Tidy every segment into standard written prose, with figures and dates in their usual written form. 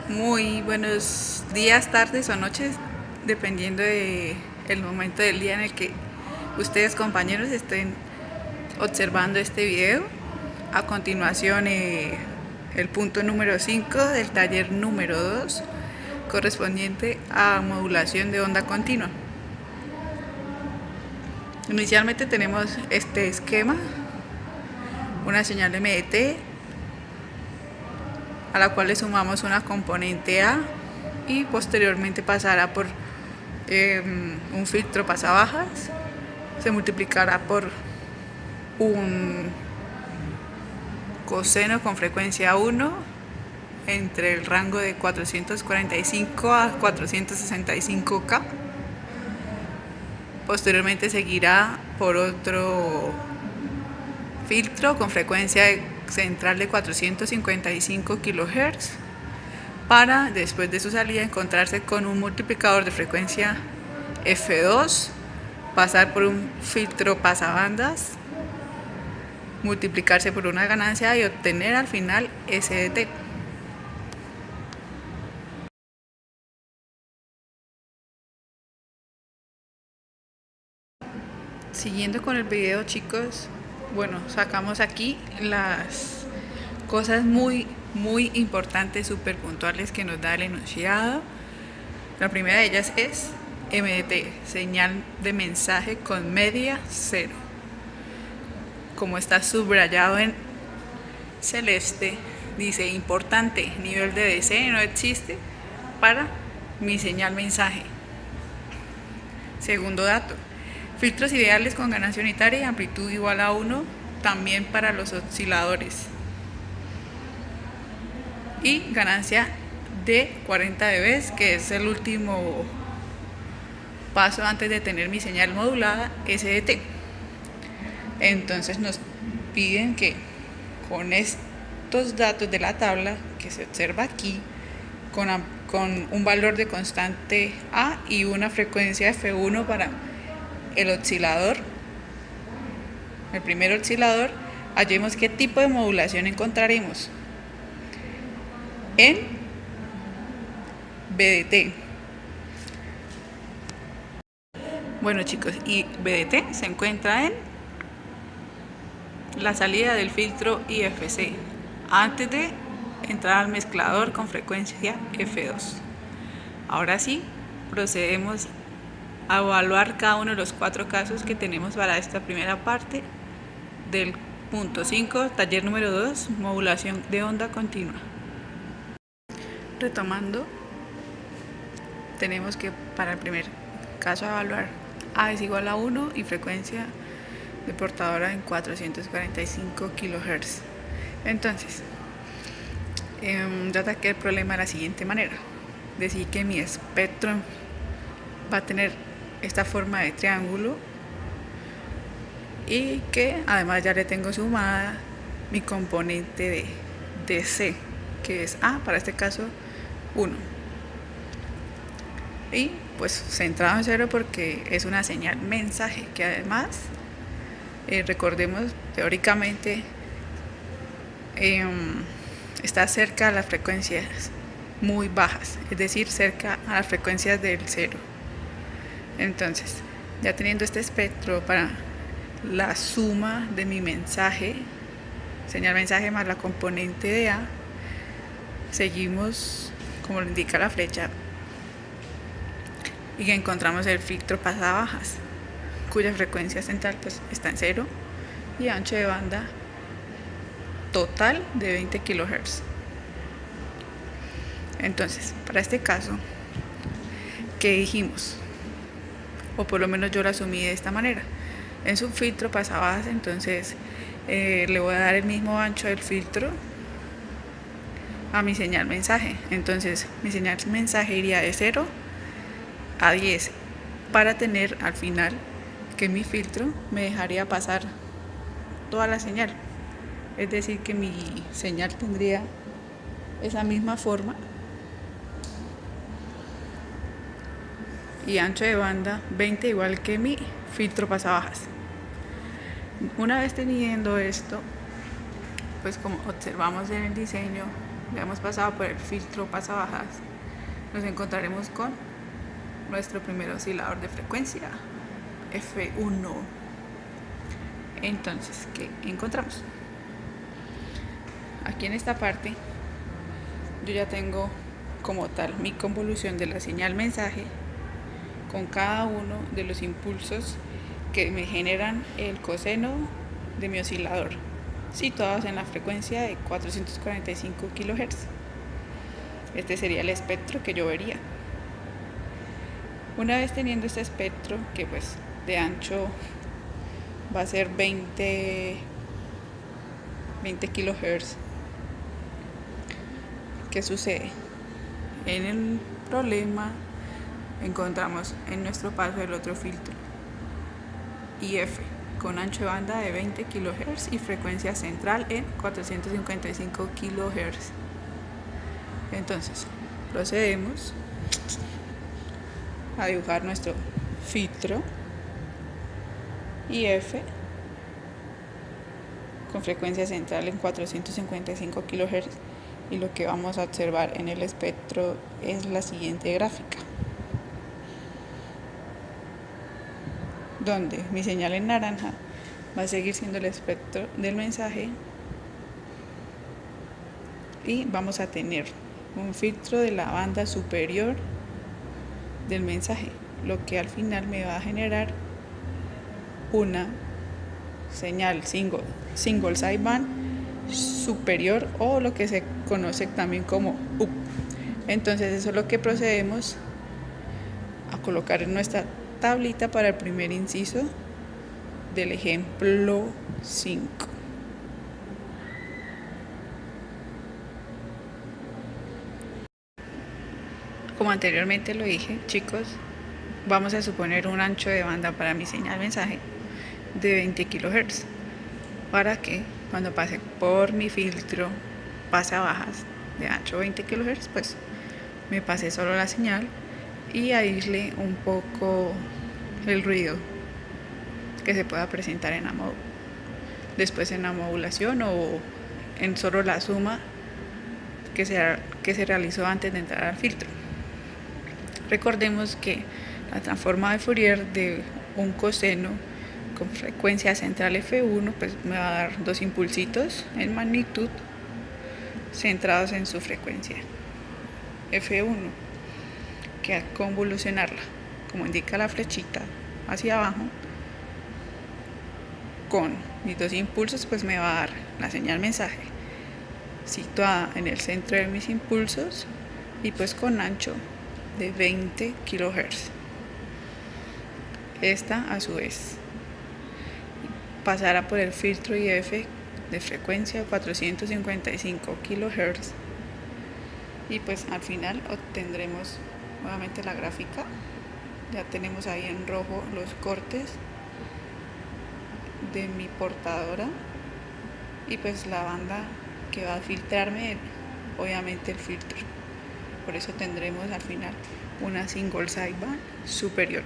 Muy buenos días, tardes o noches, dependiendo de el momento del día en el que ustedes, compañeros, estén observando este video. A continuación, el punto número 5 del taller número 2, correspondiente a modulación de onda continua. Inicialmente tenemos este esquema, una señal MDT, a la cual le sumamos una componente A y posteriormente pasará por un filtro pasabajas, se multiplicará por un coseno con frecuencia 1 entre el rango de 445 a 465K. Posteriormente seguirá por otro filtro con frecuencia central de 455 kHz para después de su salida encontrarse con un multiplicador de frecuencia F2, pasar por un filtro pasabandas, multiplicarse por una ganancia y obtener al final SDT. Siguiendo con el video, chicos, bueno, sacamos aquí las cosas muy importantes, súper puntuales que nos da el enunciado. La primera de ellas es MDT, señal de mensaje con media 0. Como está subrayado en celeste, dice importante, nivel de DC no existe para mi señal mensaje. Segundo dato, filtros ideales con ganancia unitaria y amplitud igual a 1, también para los osciladores. Y ganancia de 40 dB, que es el último paso antes de tener mi señal modulada SDT. Entonces nos piden que con estos datos de la tabla que se observa aquí, con un valor de constante A y una frecuencia F1 para el oscilador, el primer oscilador, hallemos qué tipo de modulación encontraremos en BDT. Bueno, chicos, y BDT se encuentra en la salida del filtro IFC antes de entrar al mezclador con frecuencia F2. Ahora sí, procedemos a evaluar cada uno de los 4 casos que tenemos para esta primera parte del punto 5, taller número 2, modulación de onda continua. Retomando, tenemos que para el primer caso evaluar A es igual a 1 y frecuencia de portadora en 445 kHz. Entonces, yo ataqué el problema de la siguiente manera. Decir que mi espectro va a tener esta forma de triángulo y que además ya le tengo sumada mi componente de DC, que es A, para este caso 1. Y pues centrado en 0 porque es una señal mensaje que además, recordemos, teóricamente está cerca a las frecuencias muy bajas, es decir, cerca a las frecuencias del 0. Entonces, ya teniendo este espectro para la suma de mi mensaje, señal mensaje más la componente de A, seguimos como lo indica la flecha y encontramos el filtro pasabajas, cuya frecuencia central pues está en 0 y ancho de banda total de 20 kHz. Entonces, para este caso, ¿qué dijimos? O por lo menos yo lo asumí de esta manera. En su filtro pasabajas, entonces le voy a dar el mismo ancho del filtro a mi señal mensaje. Entonces mi señal mensaje iría de 0 a 10 para tener al final que mi filtro me dejaría pasar toda la señal. Es decir, que mi señal tendría esa misma forma y ancho de banda 20 igual que mi filtro pasabajas. Una vez teniendo esto, pues como observamos en el diseño, ya hemos pasado por el filtro pasabajas, nos encontraremos con nuestro primer oscilador de frecuencia, F1. Entonces, ¿qué encontramos? Aquí en esta parte yo ya tengo como tal mi convolución de la señal mensaje con cada uno de los impulsos que me generan el coseno de mi oscilador, situados en la frecuencia de 445 kHz. Este sería el espectro que yo vería. Una vez teniendo este espectro, que pues de ancho va a ser 20 kHz, ¿qué sucede? En el problema encontramos en nuestro paso el otro filtro, IF, con ancho de banda de 20 kHz y frecuencia central en 455 kHz. Entonces, procedemos a dibujar nuestro filtro IF con frecuencia central en 455 kHz, y lo que vamos a observar en el espectro es la siguiente gráfica, donde mi señal en naranja va a seguir siendo el espectro del mensaje y vamos a tener un filtro de la banda superior del mensaje, lo que al final me va a generar una señal single sideband superior, o lo que se conoce también como up. Entonces eso es lo que procedemos a colocar en nuestra tablita para el primer inciso del ejemplo 5. Como anteriormente lo dije, chicos, vamos a suponer un ancho de banda para mi señal mensaje de 20 kHz, para que cuando pase por mi filtro pasabajas de ancho 20 kHz, pues me pase solo la señal y aísle un poco el ruido que se pueda presentar después en la modulación o en solo la suma que se realizó antes de entrar al filtro. Recordemos que la transforma de Fourier de un coseno con frecuencia central F1 pues me va a dar dos impulsitos en magnitud centrados en su frecuencia F1, que al convolucionarla, como indica la flechita hacia abajo, con mis dos impulsos pues me va a dar la señal mensaje situada en el centro de mis impulsos y pues con ancho de 20 kHz. Esta a su vez pasará por el filtro IF de frecuencia 455 kHz y pues al final obtendremos nuevamente la gráfica. Ya tenemos ahí en rojo los cortes de mi portadora y pues la banda que va a filtrarme obviamente el filtro. Por eso tendremos al final una single sideband superior.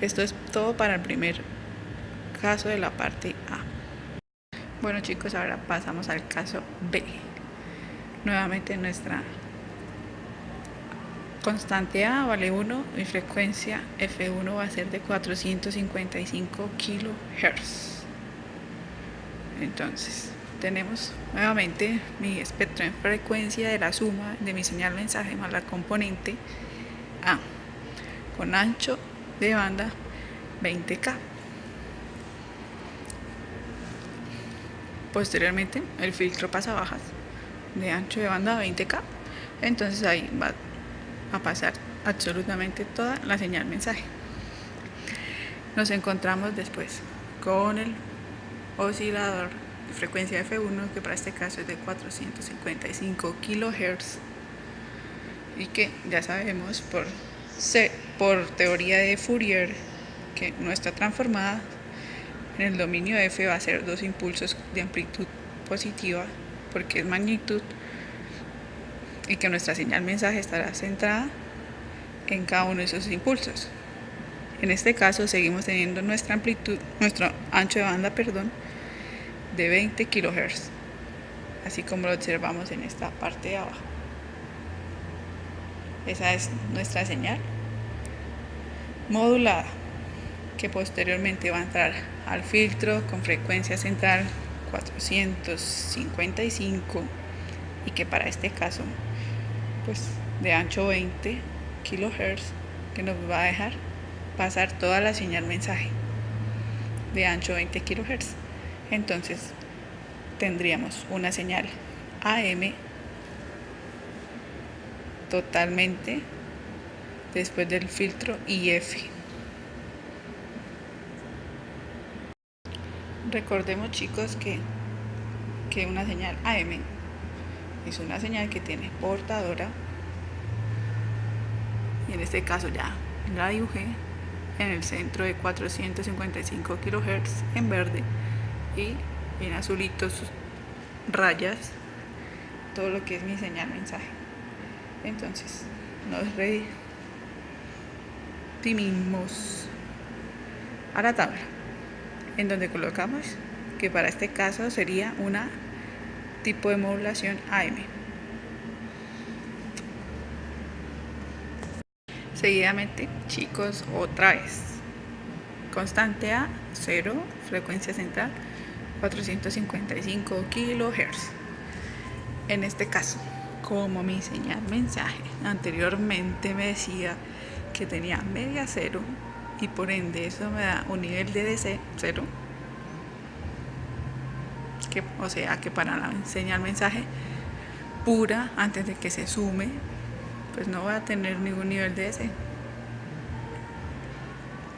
Esto es todo para el primer caso de la parte A. Bueno chicos, ahora pasamos al caso B. Nuevamente nuestra constante A vale 1 y frecuencia F1 va a ser de 455 kHz. Entonces tenemos nuevamente mi espectro en frecuencia de la suma de mi señal mensaje más la componente A, con ancho de banda 20K. Posteriormente el filtro pasabajas de ancho de banda 20K. Entonces ahí va a pasar absolutamente toda la señal mensaje. Nos encontramos después con el oscilador de frecuencia F1, que para este caso es de 455 kHz y que ya sabemos por teoría de Fourier que nuestra transformada en el dominio F va a ser dos impulsos de amplitud positiva porque es magnitud, y que nuestra señal mensaje estará centrada en cada uno de esos impulsos. En este caso seguimos teniendo nuestra amplitud, nuestro ancho de banda, de 20 kHz, así como lo observamos en esta parte de abajo. Esa es nuestra señal modulada, que posteriormente va a entrar al filtro con frecuencia central 455 y que para este caso pues de ancho 20 kHz, que nos va a dejar pasar toda la señal mensaje de ancho 20 kHz. Entonces tendríamos una señal AM totalmente después del filtro IF. Recordemos, chicos, que una señal AM es una señal que tiene portadora, y en este caso ya la dibujé en el centro de 455 kHz en verde, y en azulitos rayas todo lo que es mi señal mensaje. Entonces nos redimimos a la tabla, en donde colocamos que para este caso sería una tipo de modulación AM. Seguidamente, chicos, otra vez, constante A 0, frecuencia central 455 kHz. En este caso, como mi señal mensaje anteriormente me decía que tenía media 0 y por ende eso me da un nivel de DC 0, o sea que para la señal mensaje pura, antes de que se sume, pues no va a tener ningún nivel de DC.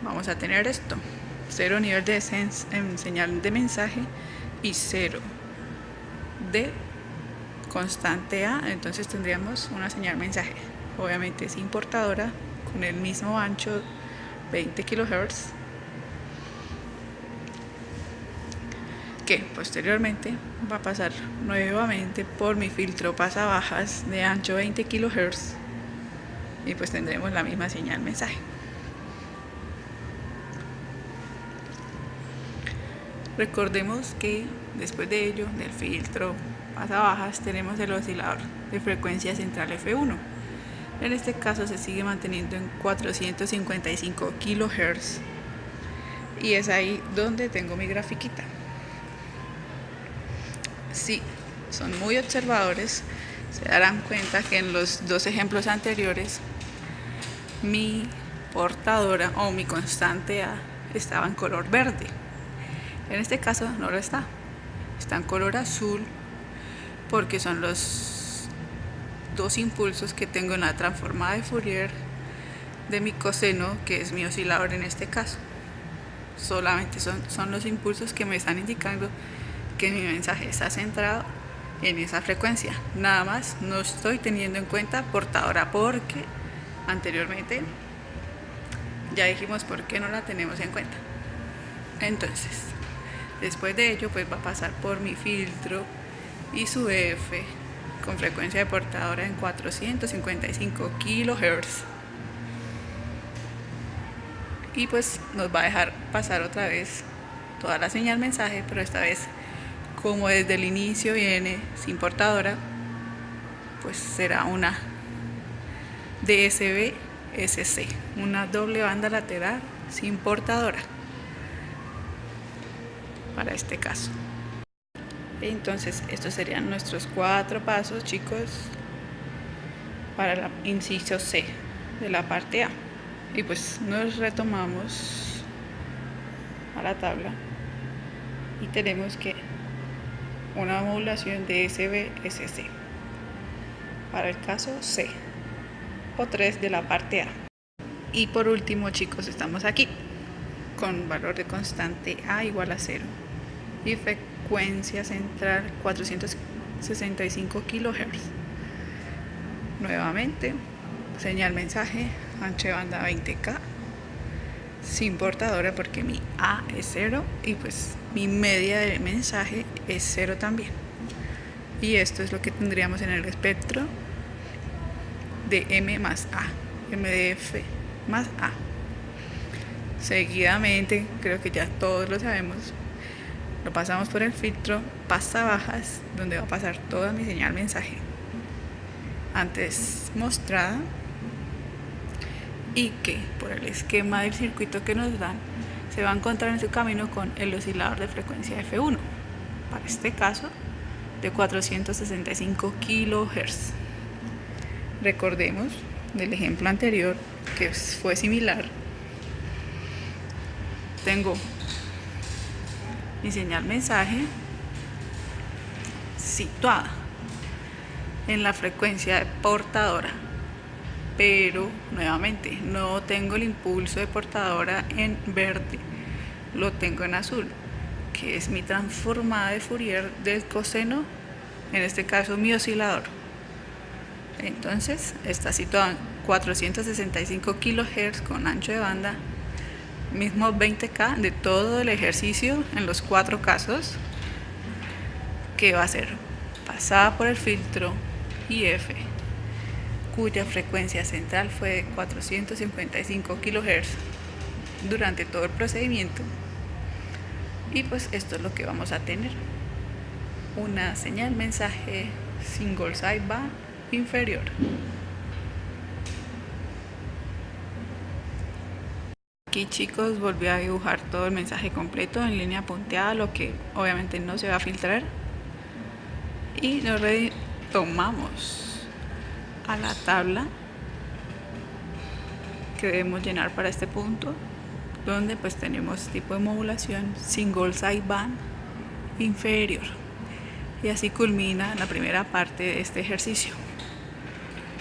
Vamos a tener esto: 0 nivel de DC en señal de mensaje y 0 de constante A. Entonces tendríamos una señal mensaje, obviamente sin portadora, con el mismo ancho 20 kHz, que posteriormente va a pasar nuevamente por mi filtro pasabajas de ancho 20 kHz y pues tendremos la misma señal mensaje. Recordemos que después de ello, del filtro pasabajas, tenemos el oscilador de frecuencia central F1. En este caso se sigue manteniendo en 455 kHz y es ahí donde tengo mi grafiquita. Si son muy observadores, se darán cuenta que en los dos ejemplos anteriores mi portadora o mi constante A estaba en color verde. En este caso no lo está, está en color azul, porque son los dos impulsos que tengo en la transformada de Fourier de mi coseno, que es mi oscilador en este caso. Solamente son los impulsos que me están indicando que mi mensaje está centrado en esa frecuencia. Nada más, no estoy teniendo en cuenta portadora, porque anteriormente ya dijimos por qué no la tenemos en cuenta. Entonces, después de ello, pues va a pasar por mi filtro y su F con frecuencia de portadora en 455 kHz. Y pues nos va a dejar pasar otra vez toda la señal mensaje, pero esta vez, como desde el inicio viene sin portadora, pues será una DSB-SC, una doble banda lateral sin portadora para este caso. Entonces estos serían nuestros 4 pasos, chicos, para el inciso C de la parte A. Y pues nos retomamos a la tabla y tenemos que una modulación de SB-SC para el caso C o 3 de la parte A. Y por último, chicos, estamos aquí con valor de constante A igual a 0 y frecuencia central 465 kHz. Nuevamente, señal mensaje, ancho de banda 20K, sin portadora porque mi A es 0 y pues mi media de mensaje es 0 también. Y esto es lo que tendríamos en el espectro de M más A, M de F más A. Seguidamente, creo que ya todos lo sabemos, lo pasamos por el filtro pasabajas, donde va a pasar toda mi señal mensaje antes mostrada, y que por el esquema del circuito que nos dan se va a encontrar en su camino con el oscilador de frecuencia F1, para este caso de 465 kHz. Recordemos del ejemplo anterior que fue similar. Tengo mi señal mensaje situada en la frecuencia de portadora, pero nuevamente no tengo el impulso de portadora en verde, lo tengo en azul, que es mi transformada de Fourier del coseno, en este caso mi oscilador. Entonces está situado en 465 kHz con ancho de banda, mismo 20K de todo el ejercicio en los 4 casos, que va a ser pasada por el filtro IF, cuya frecuencia central fue de 455 kHz durante todo el procedimiento. Y pues esto es lo que vamos a tener: una señal mensaje single sideband inferior. Aquí, chicos, volví a dibujar todo el mensaje completo en línea punteada, lo que obviamente no se va a filtrar, y lo retomamos a la tabla que debemos llenar para este punto, donde pues tenemos tipo de modulación single sideband inferior, y así culmina la primera parte de este ejercicio,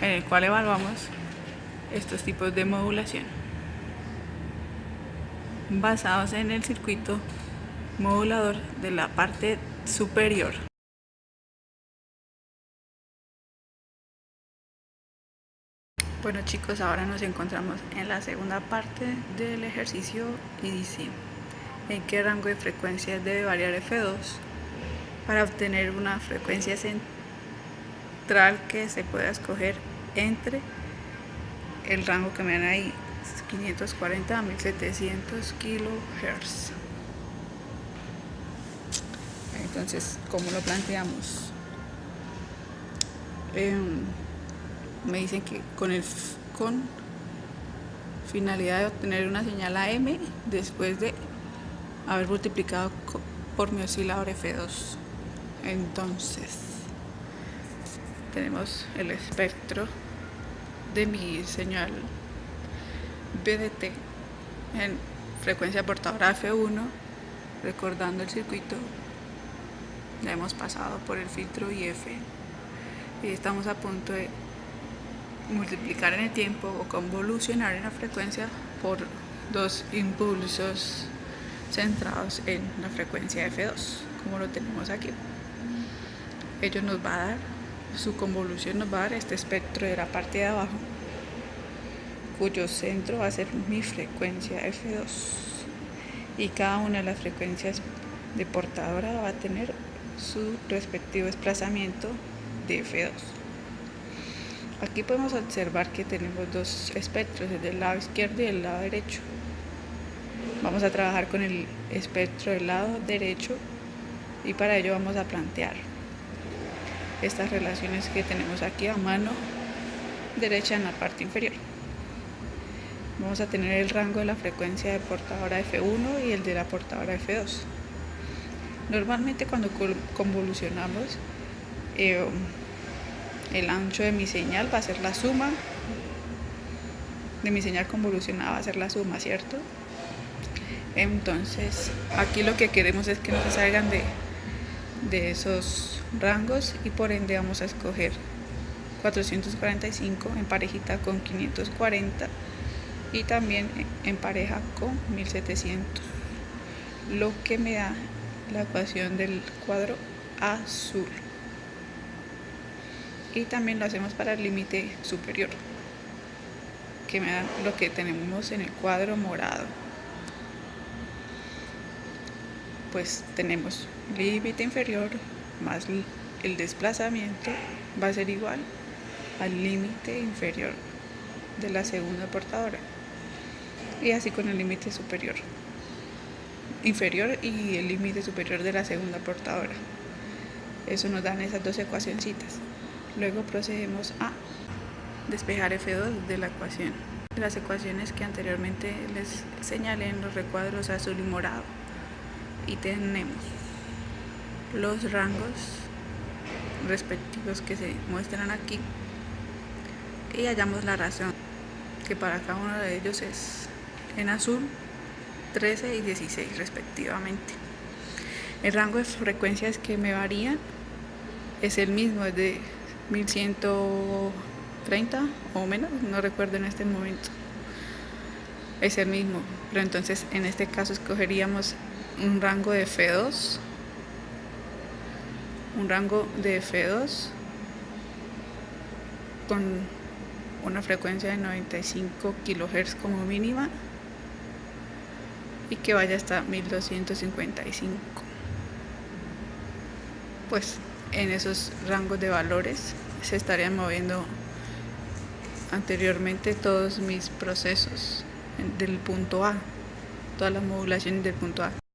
en el cual evaluamos estos tipos de modulación basados en el circuito modulador de la parte superior. Bueno, chicos, ahora nos encontramos en la segunda parte del ejercicio y dice: ¿en qué rango de frecuencias debe variar F2 para obtener una frecuencia central que se pueda escoger entre el rango que me dan ahí, 540 a 1700 kHz? Entonces, ¿cómo lo planteamos? Me dicen que con finalidad de obtener una señal AM después de haber multiplicado por mi oscilador F2. Entonces, tenemos el espectro de mi señal BDT en frecuencia portadora F1. Recordando el circuito, ya hemos pasado por el filtro IF y estamos a punto de multiplicar en el tiempo o convolucionar en la frecuencia por dos impulsos centrados en la frecuencia F2, como lo tenemos aquí. Ello nos va a dar, su convolución nos va a dar este espectro de la parte de abajo, cuyo centro va a ser mi frecuencia F2, y cada una de las frecuencias de portadora va a tener su respectivo desplazamiento de F2. Aquí podemos observar que tenemos dos espectros, el del lado izquierdo y el lado derecho. Vamos a trabajar con el espectro del lado derecho, y para ello vamos a plantear estas relaciones que tenemos aquí a mano derecha en la parte inferior. Vamos a tener el rango de la frecuencia de portadora F1 y el de la portadora F2. Normalmente cuando convolucionamos, el ancho de mi señal va a ser la suma de mi señal convolucionada, va a ser la suma, ¿cierto? Entonces aquí lo que queremos es que no se salgan de esos rangos, y por ende vamos a escoger 445 en parejita con 540 y también en pareja con 1700, lo que me da la ecuación del cuadro azul. Y también lo hacemos para el límite superior, que me da lo que tenemos en el cuadro morado. Pues tenemos límite inferior más el desplazamiento va a ser igual al límite inferior de la segunda portadora, y así con el límite superior. inferior y el límite superior de la segunda portadora. Eso nos dan esas dos ecuacioncitas. Luego procedemos a despejar F2 de la ecuación. Las ecuaciones que anteriormente les señalé en los recuadros azul y morado. Y tenemos los rangos respectivos que se muestran aquí. Y hallamos la razón, que para cada uno de ellos es en azul 13 y 16 respectivamente. El rango de frecuencias que me varían es el mismo, es de 1130 o menos, no recuerdo en este momento. Es el mismo, pero entonces en este caso escogeríamos un rango de F2, con una frecuencia de 95 kHz como mínima y que vaya hasta 1255. Pues en esos rangos de valores se estarían moviendo anteriormente todos mis procesos del punto A, todas las modulaciones del punto A.